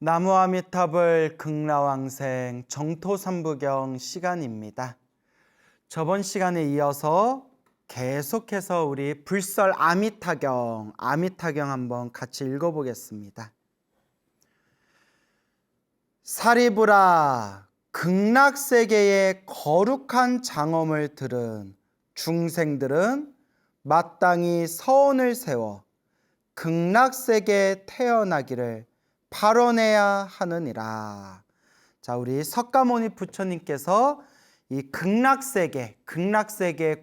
나무아미탑을 극락왕생 정토삼부경 시간입니다. 저번 시간에 이어서 계속해서 우리 불설 아미타경 한번 같이 읽어보겠습니다. 사리부라, 극락세계의 거룩한 장엄을 들은 중생들은 마땅히 서원을 세워 극락세계에 태어나기를 발언해야 하느니라. 자, 우리 석가모니 부처님께서 이 극락세계의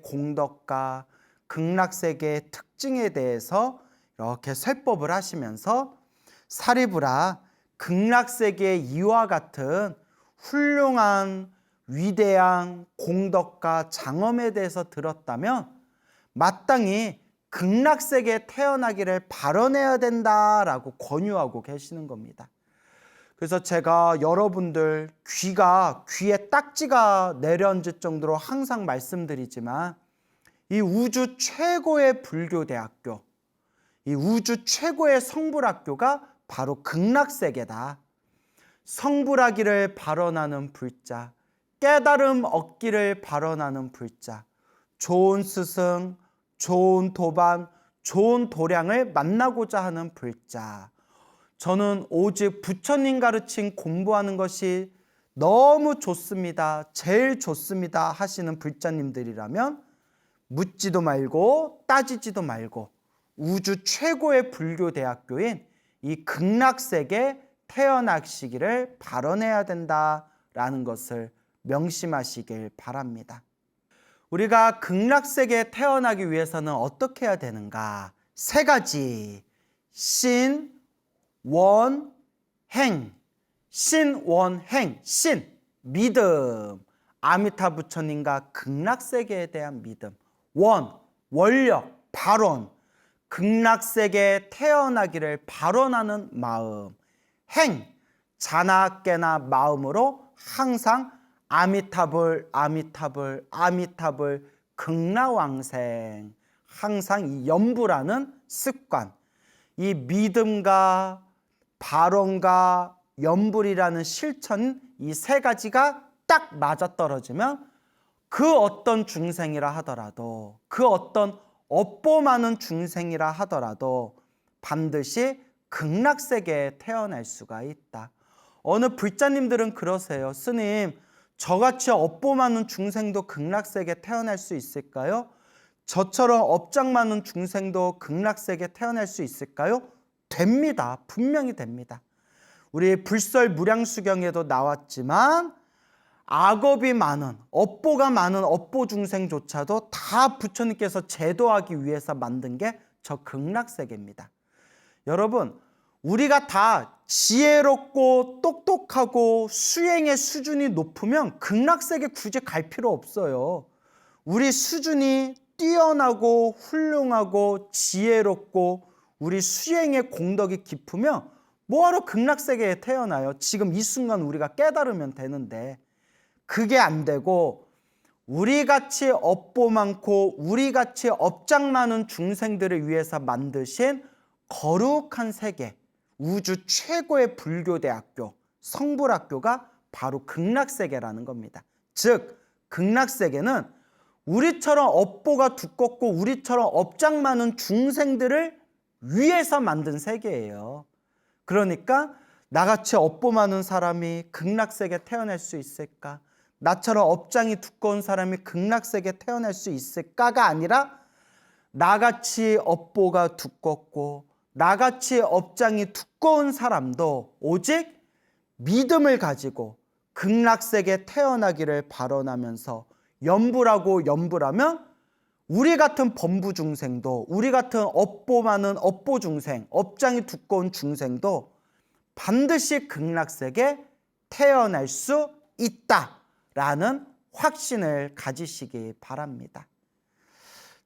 공덕과 극락세계의 특징에 대해서 이렇게 설법을 하시면서 사리부라, 극락세계의 이와 같은 훌륭한 위대한 공덕과 장엄에 대해서 들었다면 마땅히 극락세계에 태어나기를 발언해야 된다라고 권유하고 계시는 겁니다. 그래서 제가 여러분들 귀에 딱지가 내려앉을 정도로 항상 말씀드리지만 이 우주 최고의 불교대학교, 이 우주 최고의 성불학교가 바로 극락세계다. 성불하기를 발언하는 불자, 깨달음 얻기를 발언하는 불자, 좋은 스승, 좋은 도반, 좋은 도량을 만나고자 하는 불자. 저는 오직 부처님 가르친 공부하는 것이 너무 좋습니다, 제일 좋습니다 하시는 불자님들이라면 묻지도 말고 따지지도 말고 우주 최고의 불교대학교인 이 극락세계에 태어나시기를 발언해야 된다라는 것을 명심하시길 바랍니다. 우리가 극락세계에 태어나기 위해서는 어떻게 해야 되는가? 세 가지. 신, 원, 행. 신, 원, 행. 신, 믿음. 아미타 부처님과 극락세계에 대한 믿음. 원, 원력, 발언. 극락세계에 태어나기를 발언하는 마음. 행, 자나 깨나 마음으로 항상 아미타불 극락왕생, 항상 이 연부라는 습관, 이 믿음과 발언과 연불이라는 실천, 이 세 가지가 딱 맞아떨어지면 그 어떤 중생이라 하더라도, 그 어떤 업보 많은 중생이라 하더라도 반드시 극락세계에 태어날 수가 있다. 어느 불자님들은 그러세요. 스님, 저같이 업보 많은 중생도 극락세계에 태어날 수 있을까요? 저처럼 업장 많은 중생도 극락세계에 태어날 수 있을까요? 됩니다. 분명히 됩니다. 우리 불설 무량수경에도 나왔지만 악업이 많은, 업보가 많은 업보 중생조차도 다 부처님께서 제도하기 위해서 만든 게 저 극락세계입니다. 여러분, 우리가 다 지혜롭고 똑똑하고 수행의 수준이 높으면 극락세계 굳이 갈 필요 없어요. 우리 수준이 뛰어나고 훌륭하고 지혜롭고 우리 수행의 공덕이 깊으면 뭐하러 극락세계에 태어나요? 지금 이 순간 우리가 깨달으면 되는데 그게 안 되고 우리같이 업보 많고 우리같이 업장 많은 중생들을 위해서 만드신 거룩한 세계, 우주 최고의 불교대학교, 성불학교가 바로 극락세계라는 겁니다. 즉, 극락세계는 우리처럼 업보가 두껍고 우리처럼 업장 많은 중생들을 위해서 만든 세계예요. 그러니까 나같이 업보 많은 사람이 극락세계에 태어날 수 있을까? 나처럼 업장이 두꺼운 사람이 극락세계에 태어날 수 있을까가 아니라 나같이 업보가 두껍고 나같이 업장이 두꺼운 사람도 오직 믿음을 가지고 극락세계에 태어나기를 발언하면서 연불하면 우리 같은 범부 중생도, 우리 같은 업보 많은 업보 중생, 업장이 두꺼운 중생도 반드시 극락세계에 태어날 수 있다라는 확신을 가지시기 바랍니다.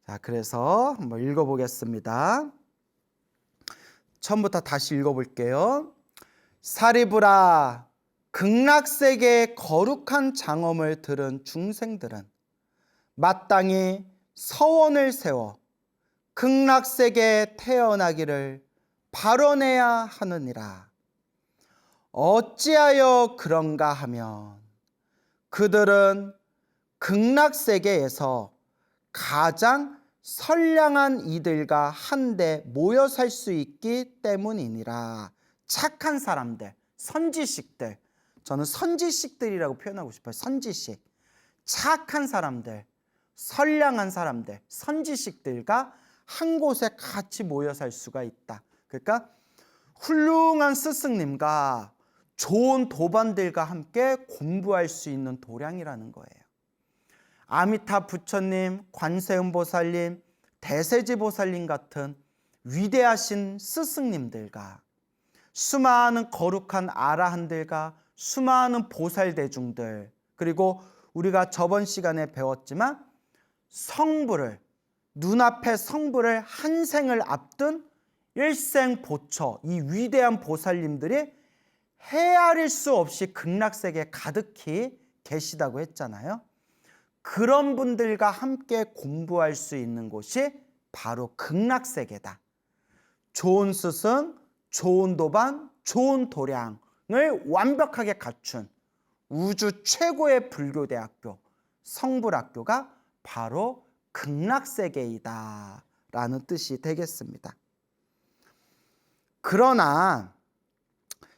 자, 그래서 한번 읽어보겠습니다. 처음부터 다시 읽어볼게요. 사리부라, 극락세계의 거룩한 장엄을 들은 중생들은 마땅히 서원을 세워 극락세계에 태어나기를 발언해야 하느니라. 어찌하여 그런가 하면 그들은 극락세계에서 가장 선량한 이들과 한데 모여 살 수 있기 때문이니라. 착한 사람들, 선지식들, 저는 선지식들이라고 표현하고 싶어요. 선지식, 착한 사람들, 선량한 사람들, 선지식들과 한 곳에 같이 모여 살 수가 있다. 그러니까 훌륭한 스승님과 좋은 도반들과 함께 공부할 수 있는 도량이라는 거예요. 아미타 부처님, 관세음보살님, 대세지보살님 같은 위대하신 스승님들과 수많은 거룩한 아라한들과 수많은 보살대중들, 그리고 우리가 저번 시간에 배웠지만 성부를, 눈앞에 성부를 한 생을 앞둔 일생보처, 이 위대한 보살님들이 헤아릴 수 없이 극락세계에 가득히 계시다고 했잖아요. 그런 분들과 함께 공부할 수 있는 곳이 바로 극락세계다. 좋은 스승, 좋은 도반, 좋은 도량을 완벽하게 갖춘 우주 최고의 불교대학교, 성불학교가 바로 극락세계이다 라는 뜻이 되겠습니다. 그러나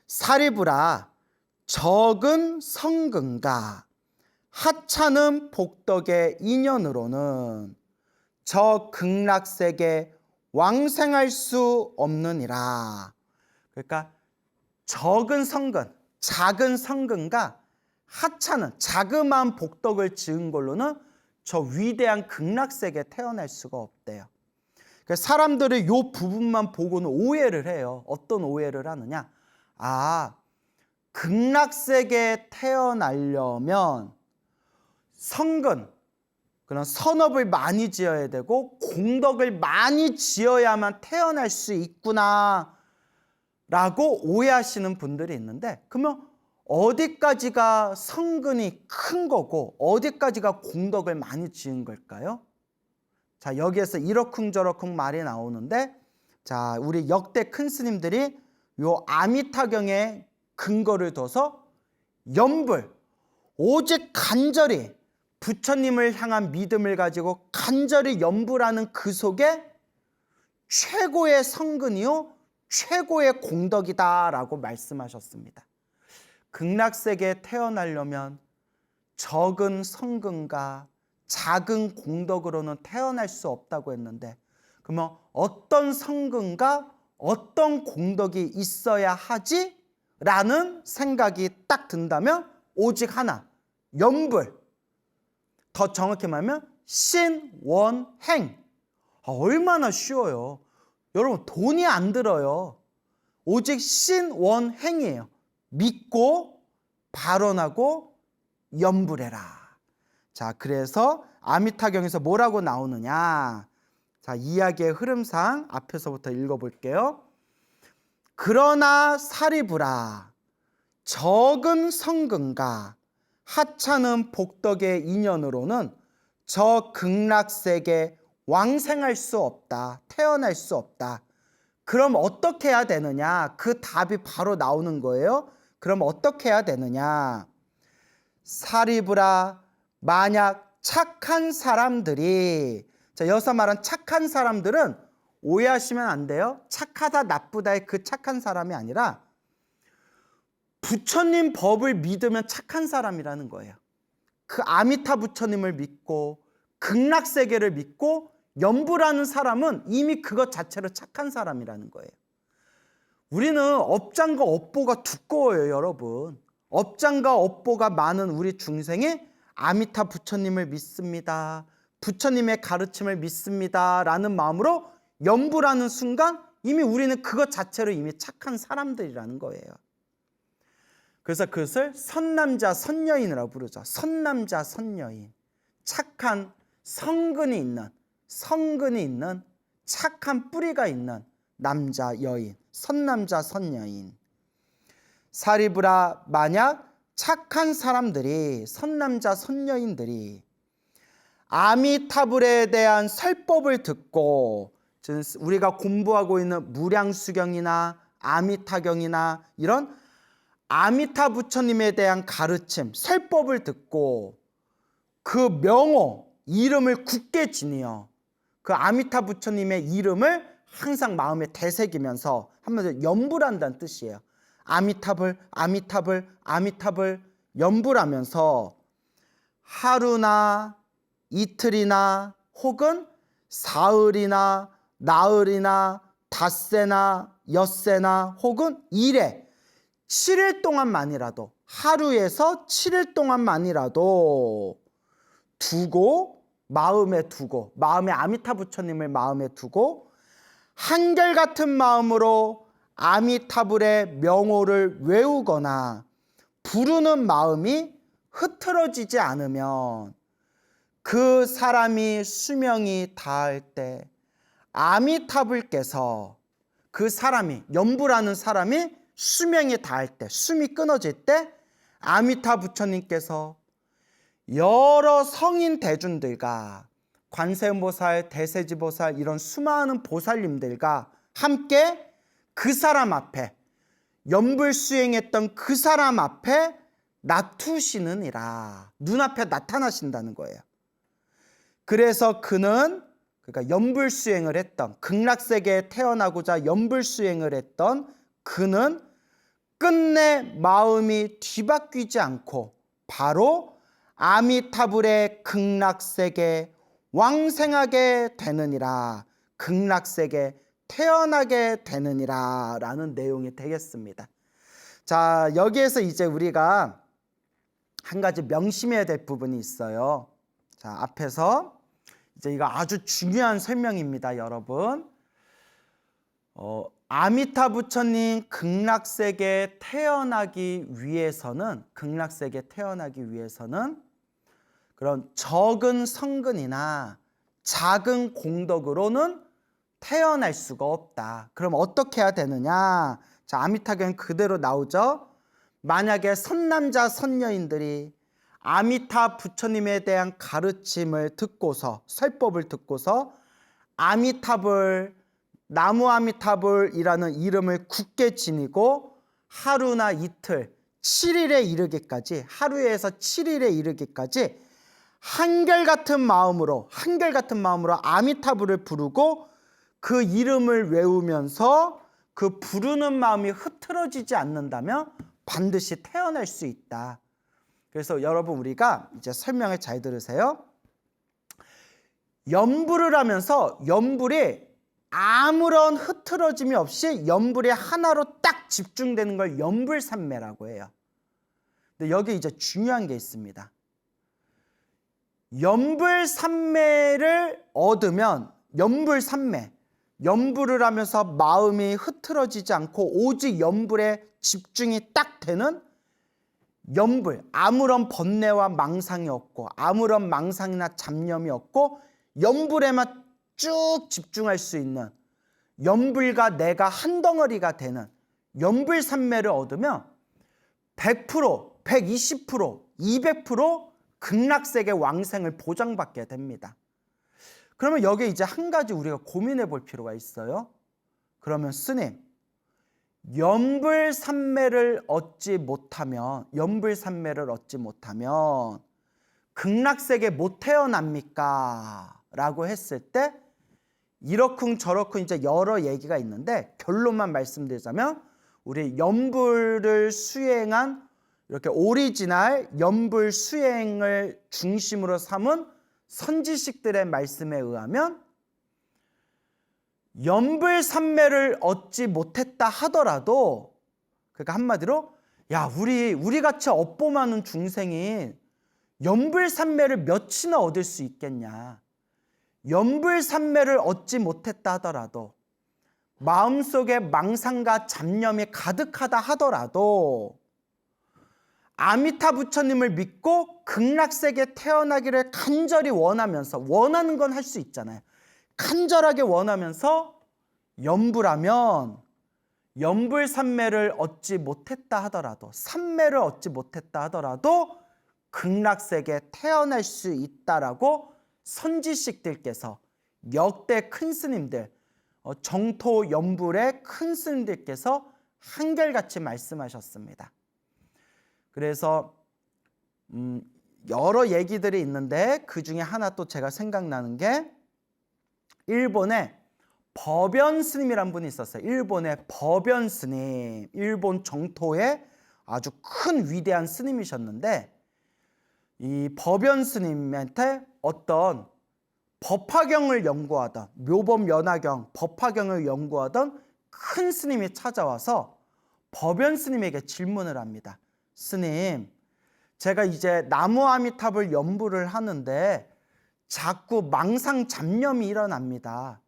사리부라, 적은 성근과 하찮은 복덕의 인연으로는 저 극락세계 왕생할 수 없느니라. 그러니까 적은 성근, 작은 성근과 하찮은 자그마한 복덕을 지은 걸로는 저 위대한 극락세계에 태어날 수가 없대요. 그러니까 사람들이 이 부분만 보고는 오해를 해요. 어떤 오해를 하느냐? 극락세계에 태어나려면 성근, 그런 선업을 많이 지어야 되고 공덕을 많이 지어야만 태어날 수 있구나 라고 오해하시는 분들이 있는데, 그러면 어디까지가 성근이 큰 거고 어디까지가 공덕을 많이 지은 걸까요? 자, 여기에서 이러쿵저러쿵 말이 나오는데, 자, 우리 역대 큰 스님들이 요 아미타경에 근거를 둬서 염불, 오직 간절히 부처님을 향한 믿음을 가지고 간절히 염불하는 그 속에 최고의 성근이요 최고의 공덕이다라고 말씀하셨습니다. 극락세계에 태어나려면 적은 성근과 작은 공덕으로는 태어날 수 없다고 했는데, 그러면 어떤 성근과 어떤 공덕이 있어야 하지? 라는 생각이 딱 든다면 오직 하나, 염불, 더 정확히 말하면 신원행. 얼마나 쉬워요. 여러분, 돈이 안 들어요. 오직 신원행이에요. 믿고 발언하고 염불해라. 자, 그래서 아미타경에서 뭐라고 나오느냐? 자, 이야기의 흐름상 앞에서부터 읽어볼게요. 그러나 사리부라, 적은 성근과 하찮은 복덕의 인연으로는 저 극락세계 왕생할 수 없다, 태어날 수 없다. 그럼 어떻게 해야 되느냐? 그 답이 바로 나오는 거예요. 그럼 어떻게 해야 되느냐? 사리부라, 만약 착한 사람들이, 자, 여기서 말한 착한 사람들은 오해하시면 안 돼요. 착하다 나쁘다의 그 착한 사람이 아니라 부처님 법을 믿으면 착한 사람이라는 거예요. 그 아미타 부처님을 믿고 극락세계를 믿고 염불하는 사람은 이미 그것 자체로 착한 사람이라는 거예요. 우리는 업장과 업보가 두꺼워요, 여러분. 업장과 업보가 많은 우리 중생이 아미타 부처님을 믿습니다, 부처님의 가르침을 믿습니다 라는 마음으로 염불하는 순간 이미 우리는 그것 자체로 이미 착한 사람들이라는 거예요. 그래서 그것을 선남자 선여인이라고 부르죠. 선남자 선여인, 착한 성근이 있는 착한 뿌리가 있는 남자 여인, 선남자 선여인. 사리부라, 만약 착한 사람들이, 선남자 선여인들이 아미타불에 대한 설법을 듣고, 우리가 공부하고 있는 무량수경이나 아미타경이나 이런 아미타 부처님에 대한 가르침, 설법을 듣고 그 명호, 이름을 굳게 지니어 그 아미타 부처님의 이름을 항상 마음에 되새기면서 한마디로 염불한다는 뜻이에요. 아미타불, 아미타불, 아미타불 염불하면서 하루나 이틀이나 혹은 사흘이나 나흘이나 닷새나 엿새나 혹은 일에 7일 동안만이라도, 하루에서 7일 동안만이라도 마음에 아미타 부처님을 마음에 두고 한결같은 마음으로 아미타불의 명호를 외우거나 부르는 마음이 흐트러지지 않으면 그 사람이 수명이 닿을 때 아미타불께서, 그 사람이, 염불하는 사람이 수명이 닿을 때, 숨이 끊어질 때 아미타 부처님께서 여러 성인 대중들과 관세음보살, 대세지보살 이런 수많은 보살님들과 함께 그 사람 앞에, 염불 수행했던 그 사람 앞에 나투시느니라, 눈앞에 나타나신다는 거예요. 그래서 그는, 그러니까 염불 수행을 했던, 극락세계에 태어나고자 염불 수행을 했던 그는 끝내 마음이 뒤바뀌지 않고 바로 아미타불의 극락세계 왕생하게 되느니라, 극락세계 태어나게 되느니라 라는 내용이 되겠습니다. 자, 여기에서 이제 우리가 한 가지 명심해야 될 부분이 있어요. 자, 앞에서 이제 이거 아주 중요한 설명입니다, 여러분. 아미타 부처님 극락세계에 태어나기 위해서는 그런 적은 성근이나 작은 공덕으로는 태어날 수가 없다. 그럼 어떻게 해야 되느냐? 자, 아미타경 그대로 나오죠. 만약에 선남자 선녀인들이 아미타 부처님에 대한 가르침을 듣고서, 설법을 듣고서 아미타불, 나무 아미타불이라는 이름을 굳게 지니고 하루나 이틀, 7일에 이르기까지, 하루에서 7일에 이르기까지 한결같은 마음으로 아미타불을 부르고 그 이름을 외우면서 그 부르는 마음이 흐트러지지 않는다면 반드시 태어날 수 있다. 그래서 여러분, 우리가 이제 설명을 잘 들으세요. 염불을 하면서 염불이 아무런 흐트러짐이 없이 염불이 하나로 딱 집중되는 걸 염불산매라고 해요. 근데 여기 이제 중요한 게 있습니다. 염불산매를 얻으면, 염불을 하면서 마음이 흐트러지지 않고 오직 염불에 집중이 딱 되는 염불, 아무런 번뇌와 망상이 없고 아무런 망상이나 잡념이 없고 염불에만 쭉 집중할 수 있는, 염불과 내가 한 덩어리가 되는 염불산매를 얻으면 100%, 120%, 200% 극락세계 왕생을 보장받게 됩니다. 그러면 여기에 이제 한 가지 우리가 고민해 볼 필요가 있어요. 그러면 스님, 염불산매를 얻지 못하면 극락세계 못 태어납니까? 라고 했을 때 이러쿵 저러쿵 이제 여러 얘기가 있는데, 결론만 말씀드리자면 우리 염불을 수행한, 이렇게 오리지널 염불 수행을 중심으로 삼은 선지식들의 말씀에 의하면 염불산매를 얻지 못했다 하더라도, 그러니까 한마디로 야, 우리 같이 업보 많은 중생이 염불산매를 몇이나 얻을 수 있겠냐. 염불산매를 얻지 못했다 하더라도, 마음속에 망상과 잡념이 가득하다 하더라도 아미타 부처님을 믿고 극락세계에 태어나기를 간절히 원하면서, 원하는 건 할 수 있잖아요. 간절하게 원하면서 염불하면 염불산매를 얻지 못했다 하더라도, 산매를 얻지 못했다 하더라도 극락세계에 태어날 수 있다라고 선지식들께서, 역대 큰 스님들, 정토 염불의 큰 스님들께서 한결같이 말씀하셨습니다. 그래서 여러 얘기들이 있는데 그 중에 하나 또 제가 생각나는 게 일본에 법연 스님이란 분이 있었어요. 일본의 법연 스님, 일본 정토의 아주 큰 위대한 스님이셨는데 이 법연 스님한테 어떤 법화경을 연구하던 묘법연화경 법화경을 연구하던 큰 스님이 찾아와서 법연 스님에게 질문을 합니다. 스님, 제가 이제 나무아미탑을 연부를 하는데 자꾸 망상잡념이 일어납니다.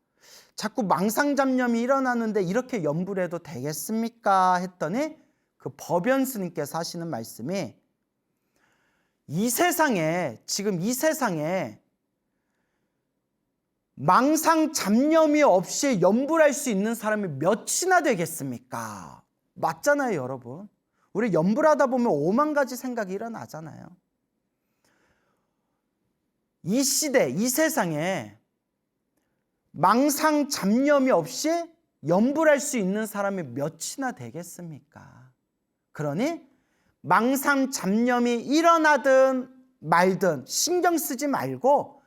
자꾸 망상잡념이 일어나는데 이렇게 연부를 해도 되겠습니까? 했더니 그 법연 스님께서 하시는 말씀이 지금 이 세상에 망상잡념이 없이 연부를 할 수 있는 사람이 몇이나 되겠습니까? 맞잖아요, 여러분. 우리 연부를 하다 보면 5만 가지 생각이 일어나잖아요. 이 시대, 이 세상에 망상잡념이 없이 연부를 할 수 있는 사람이 몇이나 되겠습니까? 그러니 망상잡념이 일어나든 말든 신경 쓰지 말고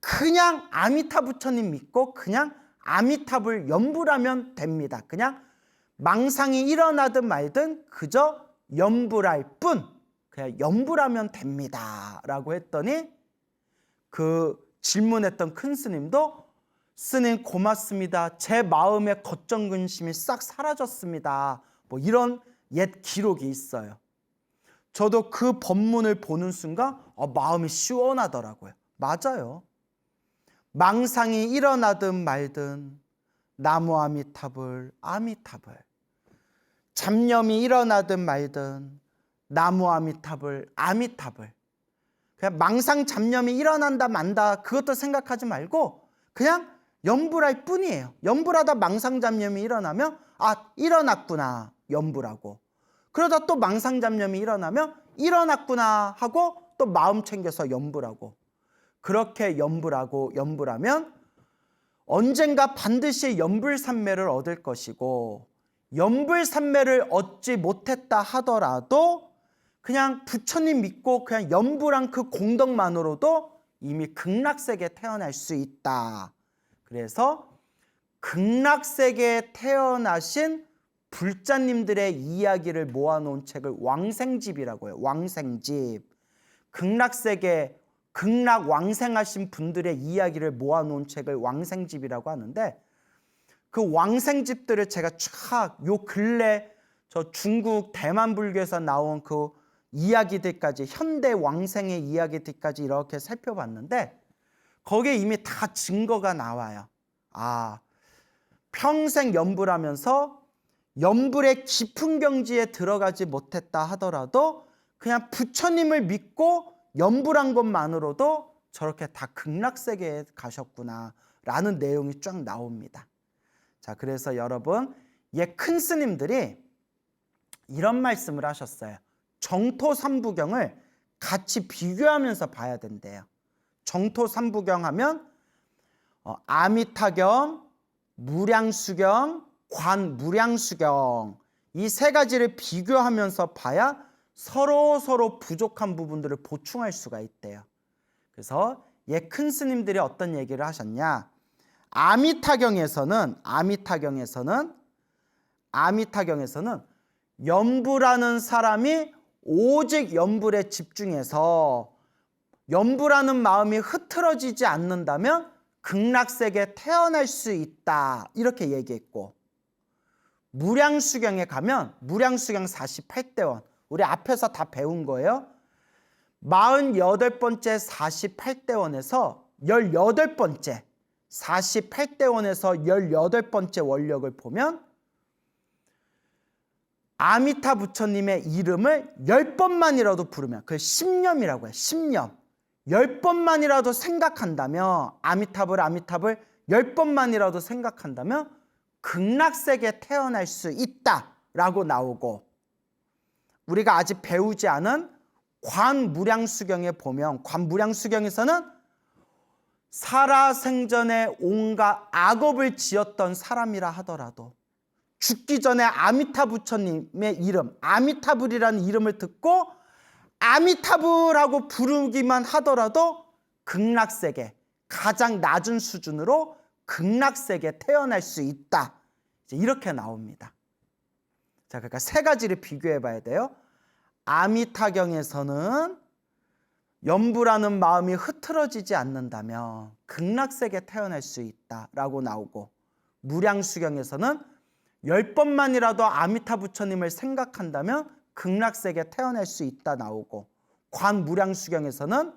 그냥 아미타 부처님 믿고 그냥 아미탑을 연부하면 됩니다. 그냥 망상이 일어나든 말든 그저 연부할 뿐, 그냥 연부하면 됩니다 라고 했더니 그 질문했던 큰 스님도 스님 고맙습니다. 제 마음의 걱정 근심이 싹 사라졌습니다. 뭐 이런 옛 기록이 있어요. 저도 그 법문을 보는 순간 마음이 시원하더라고요. 맞아요. 망상이 일어나든 말든 나무아미탑을 잡념이 일어나든 말든 나무아미탑을 그냥 망상 잡념이 일어난다 만다 그것도 생각하지 말고 그냥 연불할 뿐이에요. 연불하다 망상 잡념이 일어나면 일어났구나 연불하고 그러다 또 망상 잡념이 일어나면 일어났구나 하고 또 마음 챙겨서 연불하고 그렇게 연불하면 언젠가 반드시 연불산매를 얻을 것이고 연불산매를 얻지 못했다 하더라도 그냥 부처님 믿고 그냥 연불한 그 공덕만으로도 이미 극락세계에 태어날 수 있다. 그래서 극락세계에 태어나신 불자님들의 이야기를 모아놓은 책을 왕생집이라고 해요. 왕생집. 극락세계 극락 왕생하신 분들의 이야기를 모아놓은 책을 왕생집이라고 하는데 그 왕생집들을 제가 요 근래 저 중국 대만 불교에서 나온 그 이야기들까지 현대 왕생의 이야기들까지 이렇게 살펴봤는데 거기에 이미 다 증거가 나와요. 평생 연불하면서 연불의 깊은 경지에 들어가지 못했다 하더라도 그냥 부처님을 믿고 연불한 것만으로도 저렇게 다 극락세계에 가셨구나 라는 내용이 쫙 나옵니다. 자, 그래서 여러분 큰 스님들이 이런 말씀을 하셨어요. 정토 삼부경을 같이 비교하면서 봐야 된대요. 정토 삼부경 하면 아미타경, 무량수경, 관무량수경 이 세 가지를 비교하면서 봐야 서로 부족한 부분들을 보충할 수가 있대요. 그래서 큰 스님들이 어떤 얘기를 하셨냐? 아미타경에서는 연불하는 사람이 오직 연불에 집중해서 연불하는 마음이 흐트러지지 않는다면 극락세계에 태어날 수 있다 이렇게 얘기했고 무량수경에 가면 무량수경 48대원 우리 앞에서 다 배운 거예요. 48번째 48대원에서 18번째 48대원에서 18번째 원력을 보면 아미타 부처님의 이름을 10번만이라도 부르면 그걸 십념이라고 해요. 십념. 10번만이라도 생각한다면 아미타불 10번만이라도 생각한다면 극락세계에 태어날 수 있다라고 나오고 우리가 아직 배우지 않은 관무량수경에 보면 관무량수경에서는 살아생전에 온갖 악업을 지었던 사람이라 하더라도 죽기 전에 아미타 부처님의 이름 아미타불이라는 이름을 듣고 아미타불하고 부르기만 하더라도 극락세계, 가장 낮은 수준으로 극락세계에 태어날 수 있다. 이제 이렇게 나옵니다. 자, 그러니까 세 가지를 비교해 봐야 돼요. 아미타경에서는 염불하는 마음이 흐트러지지 않는다면 극락세계에 태어날 수 있다라고 나오고, 무량수경에서는 10번만이라도 아미타 부처님을 생각한다면 극락세계에 태어날 수 있다 나오고, 관무량수경에서는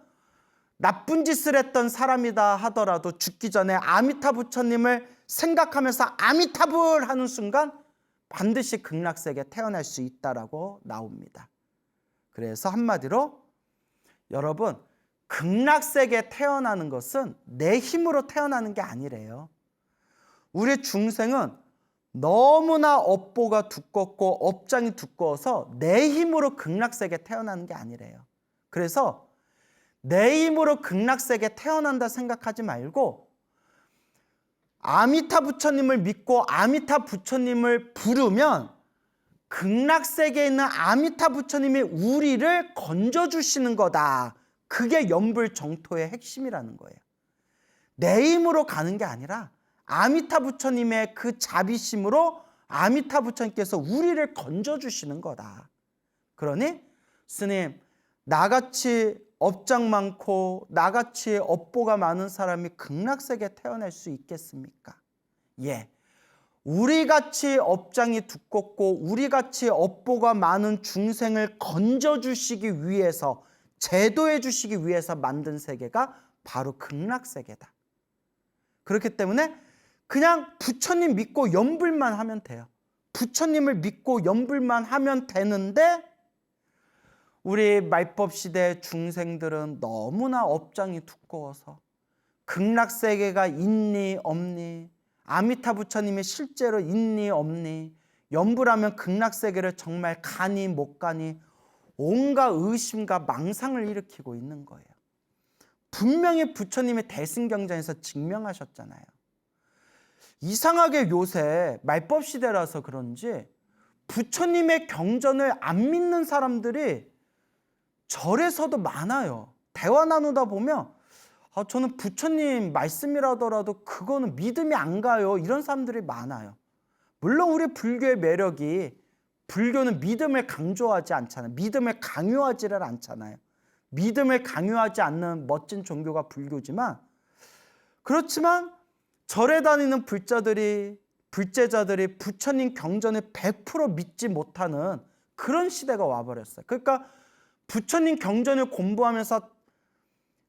나쁜 짓을 했던 사람이다 하더라도 죽기 전에 아미타 부처님을 생각하면서 아미타불 하는 순간 반드시 극락세계에 태어날 수 있다라고 나옵니다. 그래서 한마디로 여러분, 극락세계에 태어나는 것은 내 힘으로 태어나는 게 아니래요. 우리 중생은 너무나 업보가 두껍고 업장이 두꺼워서 내 힘으로 극락세계에 태어나는 게 아니래요. 그래서 내 힘으로 극락세계에 태어난다 생각하지 말고 아미타 부처님을 믿고 아미타 부처님을 부르면 극락세계에 있는 아미타 부처님이 우리를 건져주시는 거다. 그게 연불정토의 핵심이라는 거예요. 내 힘으로 가는 게 아니라 아미타 부처님의 그 자비심으로 아미타 부처님께서 우리를 건져주시는 거다. 그러니 스님, 나같이 업장 많고 나같이 업보가 많은 사람이 극락세계에 태어날 수 있겠습니까? 예. 우리같이 업장이 두껍고 우리같이 업보가 많은 중생을 건져주시기 위해서, 제도해 주시기 위해서 만든 세계가 바로 극락세계다. 그렇기 때문에 그냥 부처님 믿고 염불만 하면 돼요. 부처님을 믿고 염불만 하면 되는데, 우리 말법시대 중생들은 너무나 업장이 두꺼워서 극락세계가 있니 없니, 아미타 부처님이 실제로 있니 없니, 염불하면 극락세계를 정말 가니 못 가니, 온갖 의심과 망상을 일으키고 있는 거예요. 분명히 부처님의 대승경전에서 증명하셨잖아요. 이상하게 요새 말법시대라서 그런지 부처님의 경전을 안 믿는 사람들이 절에서도 많아요. 대화 나누다 보면 저는 부처님 말씀이라더라도 그거는 믿음이 안 가요, 이런 사람들이 많아요. 물론 우리 불교의 매력이, 불교는 믿음을 강조하지 않잖아요. 믿음을 강요하지를 않잖아요. 믿음을 강요하지 않는 멋진 종교가 불교지만, 그렇지만 절에 다니는 불제자들이 부처님 경전을 100% 믿지 못하는 그런 시대가 와버렸어요. 그러니까 부처님 경전을 공부하면서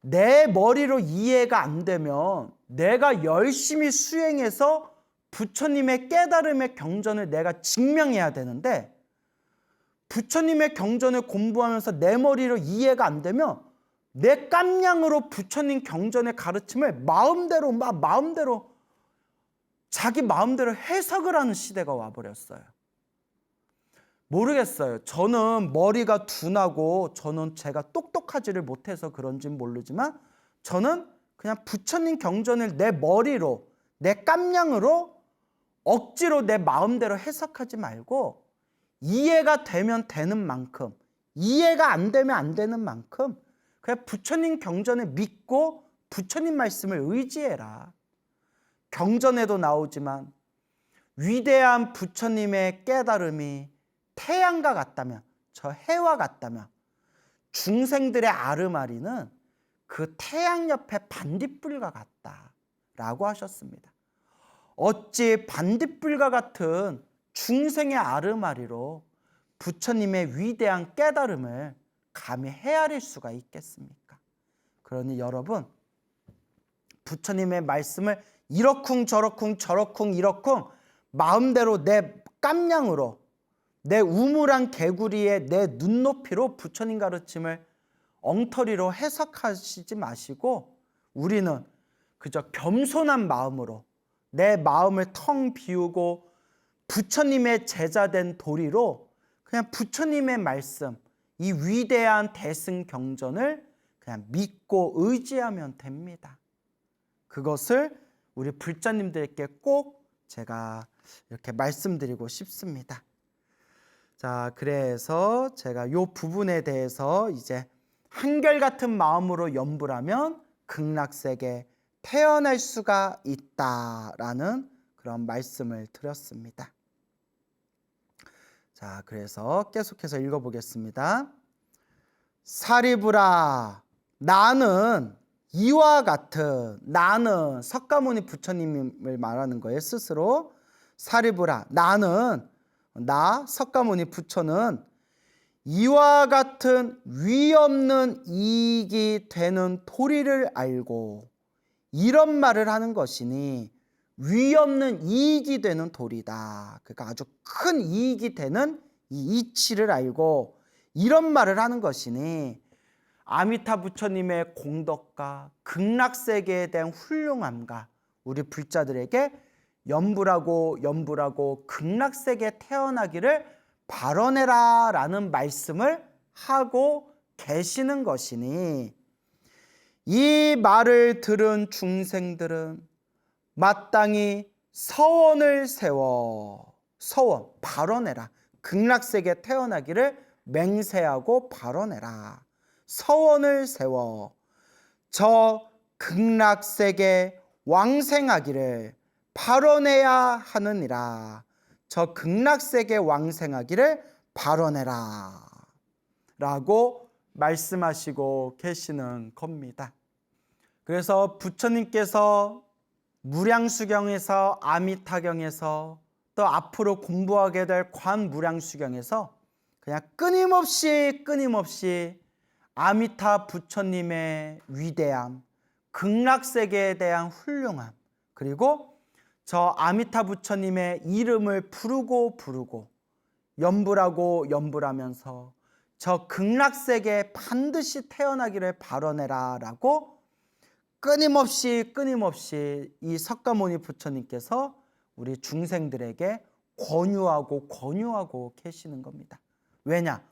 내 머리로 이해가 안 되면 내가 열심히 수행해서 부처님의 깨달음의 경전을 내가 증명해야 되는데, 부처님의 경전을 공부하면서 내 머리로 이해가 안 되면 내 깜냥으로 부처님 경전의 가르침을 마음대로 자기 마음대로 해석을 하는 시대가 와버렸어요. 모르겠어요. 저는 머리가 둔하고 저는 제가 똑똑하지를 못해서 그런지는 모르지만, 저는 그냥 부처님 경전을 내 머리로, 내 깜냥으로 억지로 내 마음대로 해석하지 말고, 이해가 되면 되는 만큼, 이해가 안 되면 안 되는 만큼 그냥 부처님 경전을 믿고 부처님 말씀을 의지해라. 경전에도 나오지만 위대한 부처님의 깨달음이 태양과 같다면, 저 해와 같다면, 중생들의 아르마리는 그 태양 옆에 반딧불과 같다라고 하셨습니다. 어찌 반딧불과 같은 중생의 아르마리로 부처님의 위대한 깨달음을 감히 헤아릴 수가 있겠습니까? 그러니 여러분, 부처님의 말씀을 이러쿵 저러쿵 이러쿵 마음대로 내 깜냥으로, 내 우물한 개구리의 내 눈높이로 부처님 가르침을 엉터리로 해석하시지 마시고, 우리는 그저 겸손한 마음으로 내 마음을 텅 비우고 부처님의 제자된 도리로 그냥 부처님의 말씀, 이 위대한 대승경전을 그냥 믿고 의지하면 됩니다. 그것을 우리 불자님들께 꼭 제가 이렇게 말씀드리고 싶습니다. 자, 그래서 제가 이 부분에 대해서 이제 한결같은 마음으로 염불하면 극락세계에 태어날 수가 있다라는 그런 말씀을 드렸습니다. 자, 그래서 계속해서 읽어보겠습니다. 사리부라, 나는 이와 같은, 나는 석가모니 부처님을 말하는 거예요. 스스로. 사리부라, 나는, 나 석가모니 부처는 이와 같은 위없는 이익이 되는 도리를 알고, 이런 말을 하는 것이니 위없는 이익이 되는 도리다. 그러니까 아주 큰 이익이 되는 이 이치를 알고 이런 말을 하는 것이니 아미타 부처님의 공덕과 극락세계에 대한 훌륭함과 우리 불자들에게 염불하고 극락세계에 태어나기를 발언해라 라는 말씀을 하고 계시는 것이니, 이 말을 들은 중생들은 마땅히 서원을 세워, 서원, 발언해라. 극락세계에 태어나기를 맹세하고 발언해라. 서원을 세워 저 극락세계 왕생하기를 발언해야 하느니라. 저 극락세계 왕생하기를 발언해라 라고 말씀하시고 계시는 겁니다. 그래서 부처님께서 무량수경에서 아미타경에서 또 앞으로 공부하게 될 관무량수경에서 그냥 끊임없이 아미타 부처님의 위대함, 극락세계에 대한 훌륭함, 그리고 저 아미타 부처님의 이름을 부르고 염불하면서 저 극락세계에 반드시 태어나기를 발언해라 라고 끊임없이 이 석가모니 부처님께서 우리 중생들에게 권유하고 계시는 겁니다. 왜냐?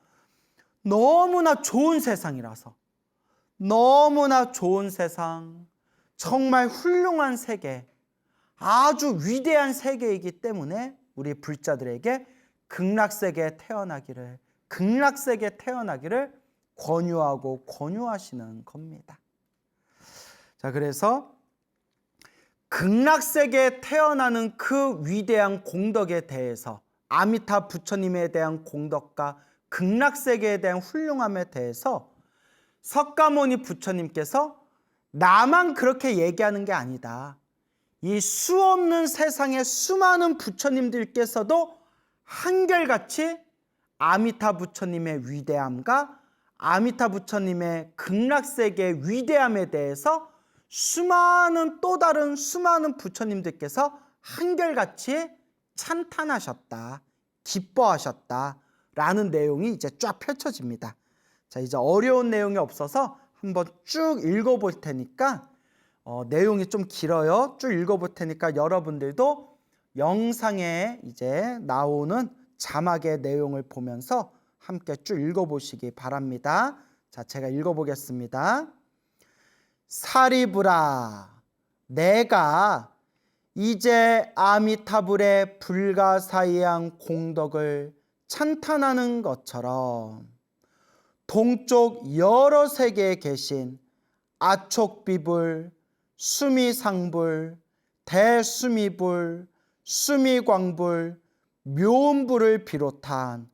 너무나 좋은 세상이라서, 너무나 좋은 세상, 정말 훌륭한 세계, 아주 위대한 세계이기 때문에 우리 불자들에게 극락세계에 태어나기를 권유하시는 겁니다. 자, 그래서 극락세계에 태어나는 그 위대한 공덕에 대해서, 아미타 부처님에 대한 공덕과 극락세계에 대한 훌륭함에 대해서 석가모니 부처님께서 나만 그렇게 얘기하는 게 아니다. 이 수없는 세상의 수많은 부처님들께서도 한결같이 아미타 부처님의 위대함과 아미타 부처님의 극락세계의 위대함에 대해서 또 다른 수많은 부처님들께서 한결같이 찬탄하셨다, 기뻐하셨다 라는 내용이 이제 쫙 펼쳐집니다. 자, 이제 어려운 내용이 없어서 한번 쭉 읽어볼 테니까, 내용이 좀 길어요. 쭉 읽어볼 테니까 여러분들도 영상에 이제 나오는 자막의 내용을 보면서 함께 쭉 읽어보시기 바랍니다. 자, 제가 읽어보겠습니다. 사리부라, 내가 이제 아미타불의 불가사의한 공덕을 찬탄하는 것처럼 동쪽 여러 세계에 계신 아촉비불, 수미상불, 대수미불, 수미광불, 묘음불을 비롯한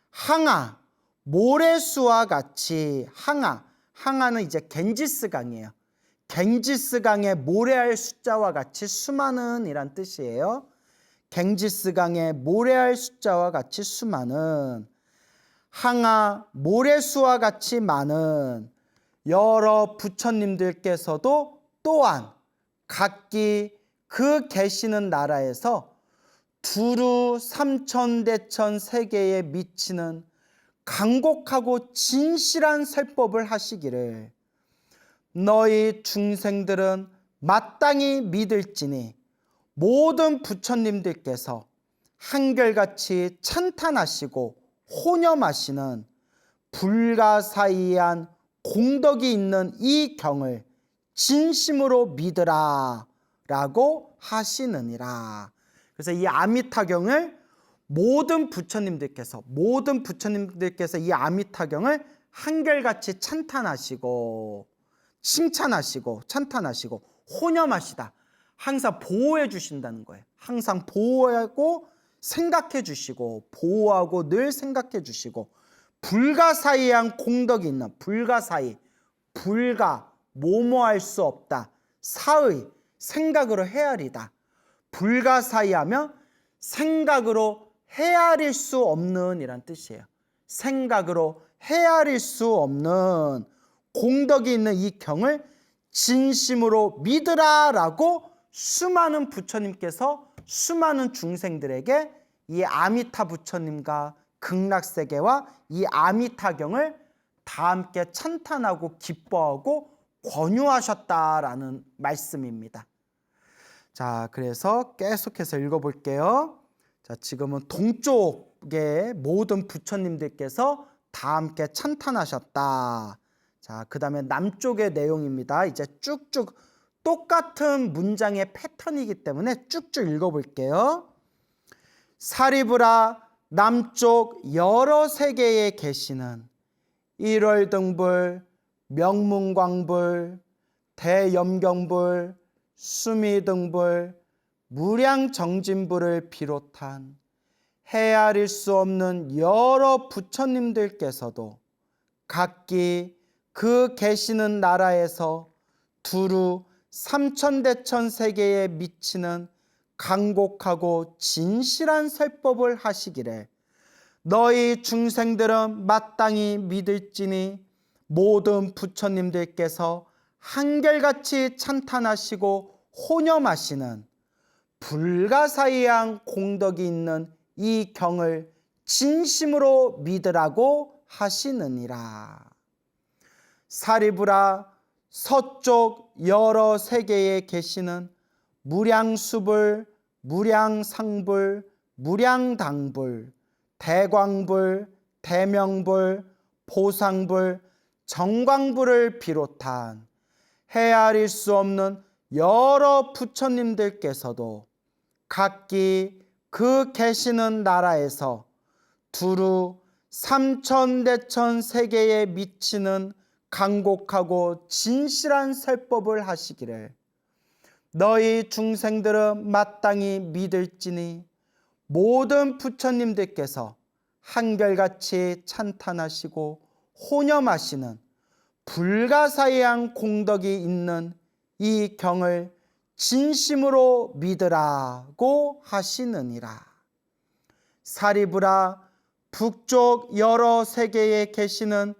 항아, 모래수와 같이, 항아는 이제 겐지스강이에요. 갱지스강의 모래알 숫자와 같이 수많은 이란 뜻이에요. 갱지스강의 모래알 숫자와 같이 수많은, 항아 모래수와 같이 많은 여러 부처님들께서도 또한 각기 그 계시는 나라에서 두루 삼천대천 세계에 미치는 간곡하고 진실한 설법을 하시기를 너희 중생들은 마땅히 믿을지니 모든 부처님들께서 한결같이 찬탄하시고 호념하시는 불가사의한 공덕이 있는 이 경을 진심으로 믿으라 라고 하시느니라. 그래서 이 아미타경을 모든 부처님들께서 이 아미타경을 한결같이 찬탄하시고 칭찬하시고 찬탄하시고 호념하시다. 항상 보호해 주신다는 거예요. 항상 보호하고 생각해 주시고 보호하고 늘 생각해 주시고 불가사의한 공덕이 있는 불가사의 뭐뭐할 수 없다. 사의 생각으로 헤아리다. 불가사의하면 생각으로 헤아릴 수 없는 이란 뜻이에요. 생각으로 헤아릴 수 없는 공덕이 있는 이 경을 진심으로 믿으라 라고 수많은 부처님께서 수많은 중생들에게 이 아미타 부처님과 극락세계와 이 아미타경을 다 함께 찬탄하고 기뻐하고 권유하셨다라는 말씀입니다. 자, 그래서 계속해서 읽어볼게요. 자, 지금은 동쪽의 모든 부처님들께서 다 함께 찬탄하셨다. 자, 그 다음에 남쪽의 내용입니다. 이제 쭉쭉 똑같은 문장의 패턴이기 때문에 쭉쭉 읽어볼게요. 사리부라 남쪽 여러 세계에 계시는 일월등불, 명문광불, 대염경불, 수미등불, 무량정진불을 비롯한 헤아릴 수 없는 여러 부처님들께서도 각기 그 계시는 나라에서 두루 삼천대천 세계에 미치는 간곡하고 진실한 설법을 하시기를 너희 중생들은 마땅히 믿을지니 모든 부처님들께서 한결같이 찬탄하시고 호념하시는 불가사의한 공덕이 있는 이 경을 진심으로 믿으라고 하시느니라. 사리부라 서쪽 여러 세계에 계시는 무량수불, 무량상불, 무량당불, 대광불, 대명불, 보상불, 정광불을 비롯한 헤아릴 수 없는 여러 부처님들께서도 각기 그 계시는 나라에서 두루 삼천대천 세계에 미치는 간곡하고 진실한 설법을 하시기를 너희 중생들은 마땅히 믿을지니 모든 부처님들께서 한결같이 찬탄하시고 호념하시는 불가사의한 공덕이 있는 이 경을 진심으로 믿으라고 하시느니라. 사리부라 북쪽 여러 세계에 계시는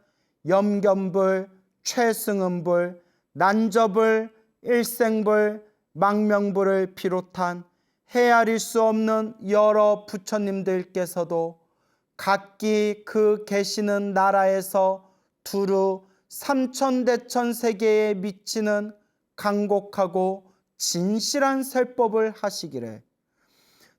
염견불, 최승은불, 난저불, 일생불, 망명불을 비롯한 헤아릴 수 없는 여러 부처님들께서도 각기 그 계시는 나라에서 두루 삼천대천 세계에 미치는 간곡하고 진실한 설법을 하시기를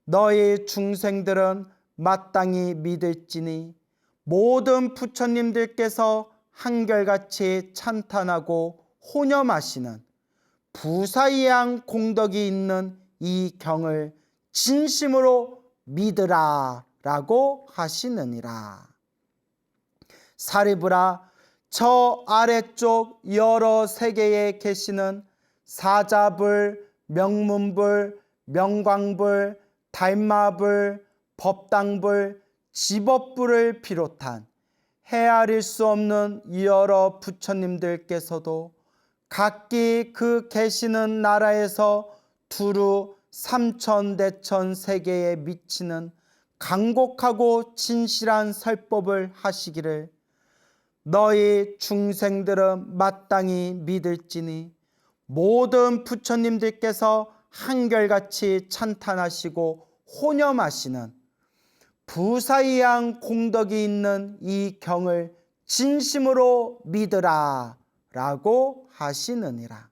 너희 중생들은 마땅히 믿을지니 모든 부처님들께서 한결같이 찬탄하고 호념하시는 부사이양 공덕이 있는 이 경을 진심으로 믿으라 라고 하시느니라. 사리부라 저 아래쪽 여러 세계에 계시는 사자불, 명문불, 명광불, 달마불, 법당불, 지법불을 비롯한 헤아릴 수 없는 여러 부처님들께서도 각기 그 계시는 나라에서 두루 삼천대천 세계에 미치는 간곡하고 진실한 설법을 하시기를 너희 중생들은 마땅히 믿을지니 모든 부처님들께서 한결같이 찬탄하시고 호념하시는 부사이양 공덕이 있는 이 경을 진심으로 믿으라 라고 하시느니라.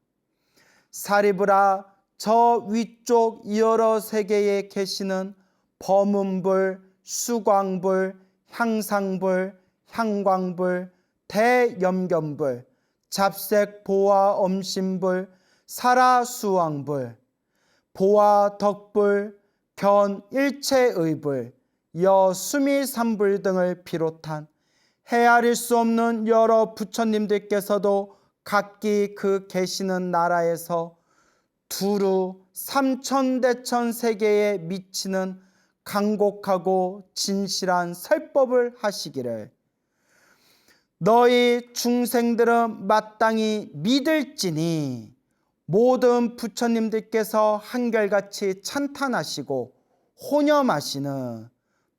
사리부라 저 위쪽 여러 세계에 계시는 범은불, 수광불, 향상불, 향광불, 대염견불, 잡색보화 엄신불, 사라수왕불, 보화 덕불, 견일체의불, 수미삼불 등을 비롯한 헤아릴 수 없는 여러 부처님들께서도 각기 그 계시는 나라에서 두루 삼천대천 세계에 미치는 간곡하고 진실한 설법을 하시기를 너희 중생들은 마땅히 믿을지니 모든 부처님들께서 한결같이 찬탄하시고 호념하시는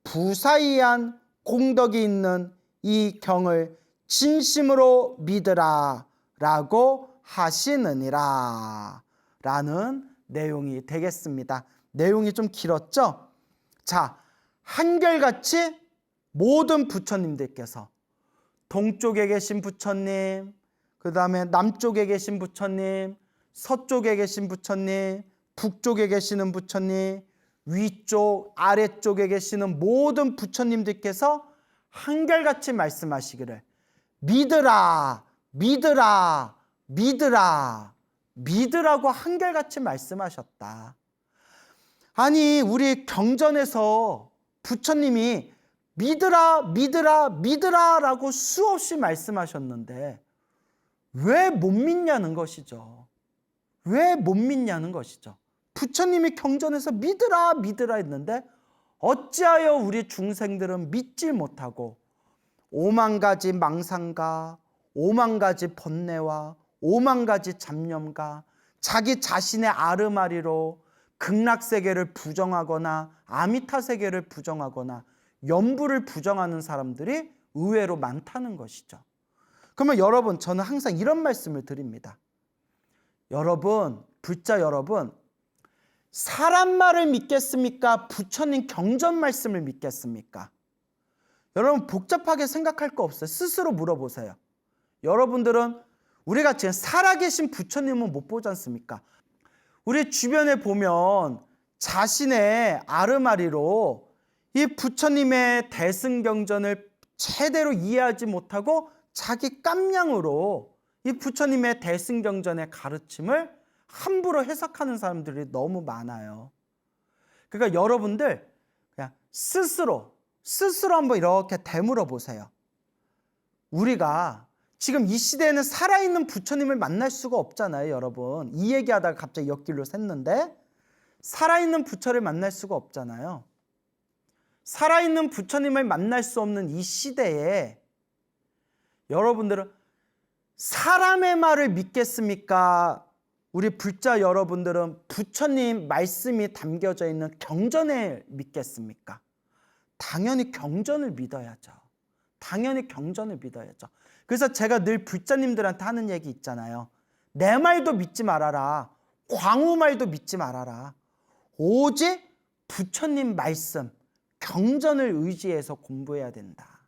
부사이한 공덕이 있는 이 경을 진심으로 믿으라 라고 하시느니라 라는 내용이 되겠습니다. 내용이 좀 길었죠? 자, 한결같이 모든 부처님들께서 동쪽에 계신 부처님, 그 다음에 남쪽에 계신 부처님, 서쪽에 계신 부처님, 북쪽에 계시는 부처님, 위쪽, 아래쪽에 계시는 모든 부처님들께서 한결같이 말씀하시기를 믿으라, 믿으라, 믿으라, 믿으라고 한결같이 말씀하셨다. 아니, 우리 경전에서 부처님이 믿으라, 믿으라, 믿으라 라고 수없이 말씀하셨는데 왜 못 믿냐는 것이죠. 왜 못 믿냐는 것이죠. 부처님이 경전에서 믿으라, 믿으라 했는데 어찌하여 우리 중생들은 믿지 못하고 오만 가지 망상과 오만 가지 번뇌와 오만 가지 잡념과 자기 자신의 아르마리로 극락세계를 부정하거나 아미타세계를 부정하거나 연부를 부정하는 사람들이 의외로 많다는 것이죠. 그러면 여러분, 저는 항상 이런 말씀을 드립니다. 여러분, 불자 여러분, 사람 말을 믿겠습니까? 부처님 경전 말씀을 믿겠습니까? 여러분, 복잡하게 생각할 거 없어요. 스스로 물어보세요. 여러분들은 우리가 지금 살아계신 부처님은 못 보지 않습니까? 우리 주변에 보면 자신의 아르마리로 이 부처님의 대승경전을 제대로 이해하지 못하고 자기 깜냥으로 이 부처님의 대승경전의 가르침을 함부로 해석하는 사람들이 너무 많아요. 그러니까 여러분들 그냥 스스로 한번 이렇게 되물어 보세요. 우리가 지금 이 시대에는 살아있는 부처님을 만날 수가 없잖아요, 여러분. 이 얘기하다가 갑자기 옆길로 샜는데 살아있는 부처를 만날 수가 없잖아요. 살아있는 부처님을 만날 수 없는 이 시대에 여러분들은 사람의 말을 믿겠습니까? 우리 불자 여러분들은 부처님 말씀이 담겨져 있는 경전을 믿겠습니까? 당연히 경전을 믿어야죠. 당연히 경전을 믿어야죠. 그래서 제가 늘 불자님들한테 하는 얘기 있잖아요. 내 말도 믿지 말아라. 광우 말도 믿지 말아라. 오직 부처님 말씀, 경전을 의지해서 공부해야 된다.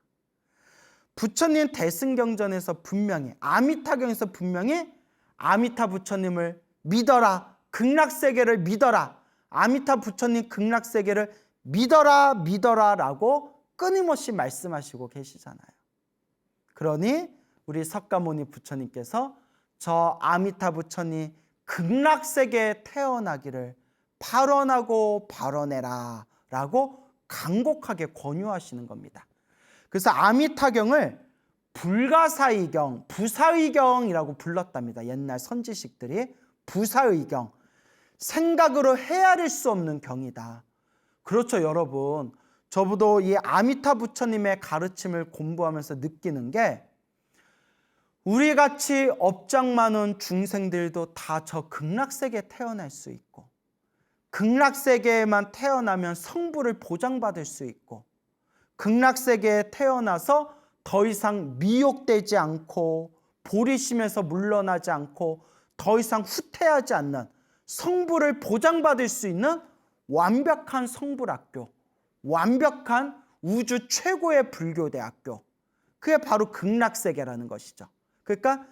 부처님 대승경전에서 분명히, 아미타경에서 분명히 아미타 부처님을 믿어라. 극락세계를 믿어라. 아미타 부처님 극락세계를 믿어라, 믿어라 라고 끊임없이 말씀하시고 계시잖아요. 그러니 우리 석가모니 부처님께서 저 아미타 부처님 극락세계에 태어나기를 발언하고 발언해라 라고 간곡하게 권유하시는 겁니다. 그래서 아미타경을 불가사의경, 부사의경이라고 불렀답니다. 옛날 선지식들이 부사의경, 생각으로 헤아릴 수 없는 경이다. 그렇죠, 여러분. 저보다 이 아미타 부처님의 가르침을 공부하면서 느끼는 게 우리같이 업장 많은 중생들도 다 저 극락세계에 태어날 수 있고 극락세계에만 태어나면 성부를 보장받을 수 있고 극락세계에 태어나서 더 이상 미혹되지 않고 보리심에서 물러나지 않고 더 이상 후퇴하지 않는 성부를 보장받을 수 있는 완벽한 성불학교, 완벽한 우주 최고의 불교대학교, 그게 바로 극락세계라는 것이죠. 그러니까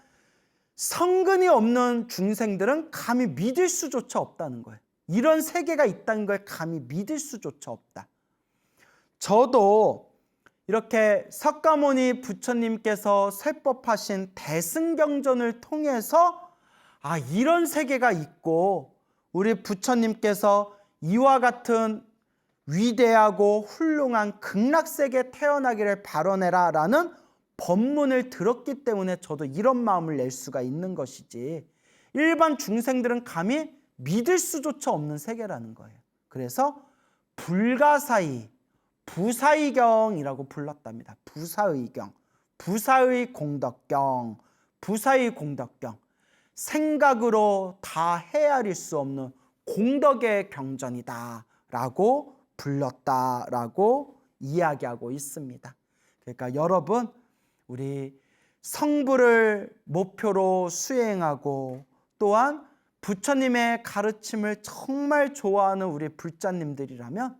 성근이 없는 중생들은 감히 믿을 수조차 없다는 거예요. 이런 세계가 있다는 걸 감히 믿을 수조차 없다. 저도 이렇게 석가모니 부처님께서 설법하신 대승경전을 통해서 이런 세계가 있고 우리 부처님께서 이와 같은 위대하고 훌륭한 극락세계 태어나기를 바라네라 라는 법문을 들었기 때문에 저도 이런 마음을 낼 수가 있는 것이지, 일반 중생들은 감히 믿을 수조차 없는 세계라는 거예요. 그래서 불가사의, 부사의경이라고 불렀답니다. 부사의경, 부사의 공덕경, 부사의 공덕경. 생각으로 다 헤아릴 수 없는 공덕의 경전이다 라고 불렀다라고 이야기하고 있습니다. 그러니까 여러분, 우리 성부를 목표로 수행하고 또한 부처님의 가르침을 정말 좋아하는 우리 불자님들이라면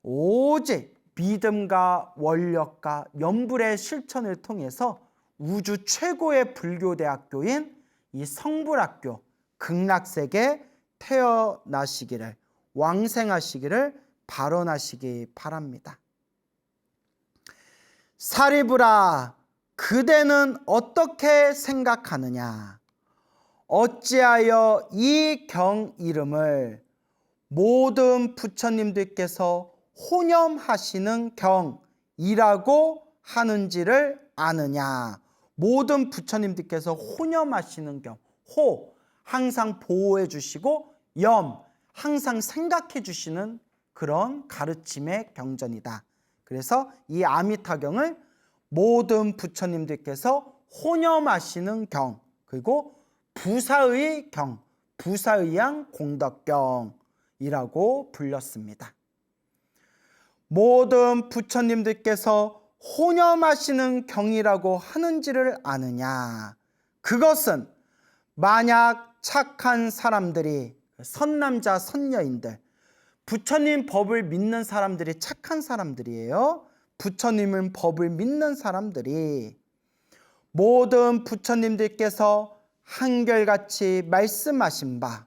오직 믿음과 원력과 연불의 실천을 통해서 우주 최고의 불교대학교인 이 성불학교 극락세계 태어나시기를, 왕생하시기를 발언하시기 바랍니다. 사리부라, 그대는 어떻게 생각하느냐? 어찌하여 이 경 이름을 모든 부처님들께서 혼염하시는 경이라고 하는지를 아느냐? 모든 부처님들께서 혼염하시는 경, 호, 항상 보호해 주시고, 염, 항상 생각해 주시는 그런 가르침의 경전이다. 그래서 이 아미타경을 모든 부처님들께서 혼염하시는 경, 그리고 부사의 경, 부사의양 공덕경이라고 불렸습니다. 모든 부처님들께서 혼염하시는 경이라고 하는지를 아느냐? 그것은 만약 착한 사람들이, 선남자 선녀인들, 부처님 법을 믿는 사람들이 착한 사람들이에요. 부처님은 법을 믿는 사람들이 모든 부처님들께서 한결같이 말씀하신 바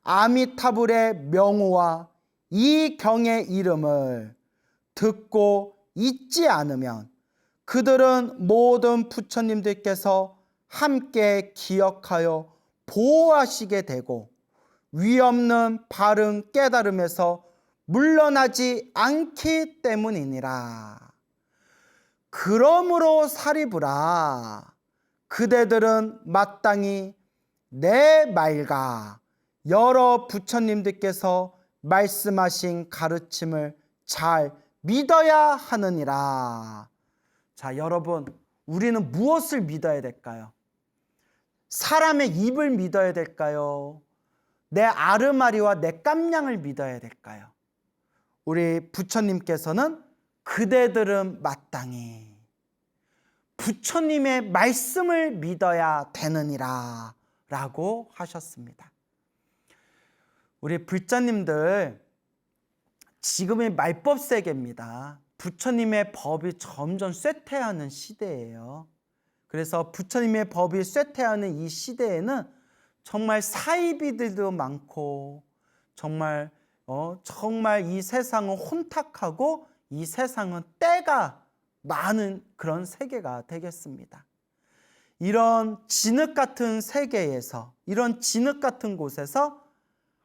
아미타불의 명호와 이 경의 이름을 듣고 잊지 않으면 그들은 모든 부처님들께서 함께 기억하여 보호하시게 되고 위없는 바른 깨달음에서 물러나지 않기 때문이니라. 그러므로 사리부라, 그대들은 마땅히 내 말과 여러 부처님들께서 말씀하신 가르침을 잘 믿어야 하느니라. 자, 여러분, 우리는 무엇을 믿어야 될까요? 사람의 입을 믿어야 될까요? 내 아르마리와 내 깜냥을 믿어야 될까요? 우리 부처님께서는 그대들은 마땅히 부처님의 말씀을 믿어야 되느니라 라고 하셨습니다. 우리 불자님들, 지금의 말법 세계입니다. 부처님의 법이 점점 쇠퇴하는 시대예요. 그래서 부처님의 법이 쇠퇴하는 이 시대에는 정말 사이비들도 많고 정말 이 세상은 혼탁하고 이 세상은 때가 많은 그런 세계가 되겠습니다. 이런 진흙 같은 세계에서, 이런 진흙 같은 곳에서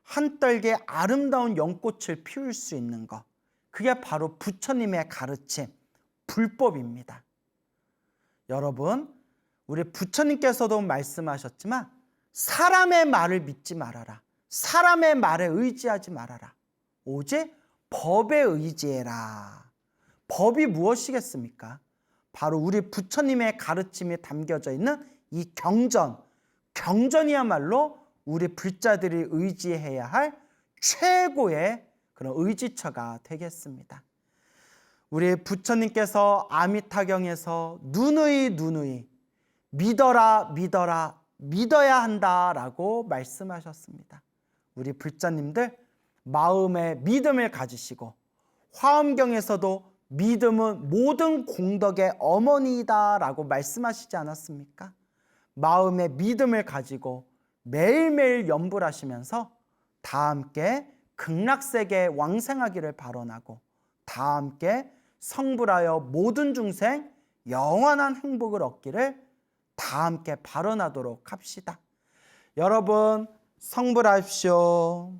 한떨개 아름다운 연꽃을 피울 수 있는 것, 그게 바로 부처님의 가르침, 불법입니다. 여러분, 우리 부처님께서도 말씀하셨지만 사람의 말을 믿지 말아라. 사람의 말에 의지하지 말아라. 오직 법에 의지해라. 법이 무엇이겠습니까? 바로 우리 부처님의 가르침이 담겨져 있는 이 경전. 경전이야말로 우리 불자들이 의지해야 할 최고의 그런 의지처가 되겠습니다. 우리 부처님께서 아미타경에서 누누이 믿어라, 믿어라, 믿어야 한다라고 말씀하셨습니다. 우리 불자님들 마음에 믿음을 가지시고, 화엄경에서도 믿음은 모든 공덕의 어머니이다라고 말씀하시지 않았습니까? 마음에 믿음을 가지고 매일매일 염불하시면서 다 함께 극락세계에 왕생하기를 발언하고 다 함께 성불하여 모든 중생 영원한 행복을 얻기를 다 함께 발언하도록 합시다. 여러분, 성불하십시오.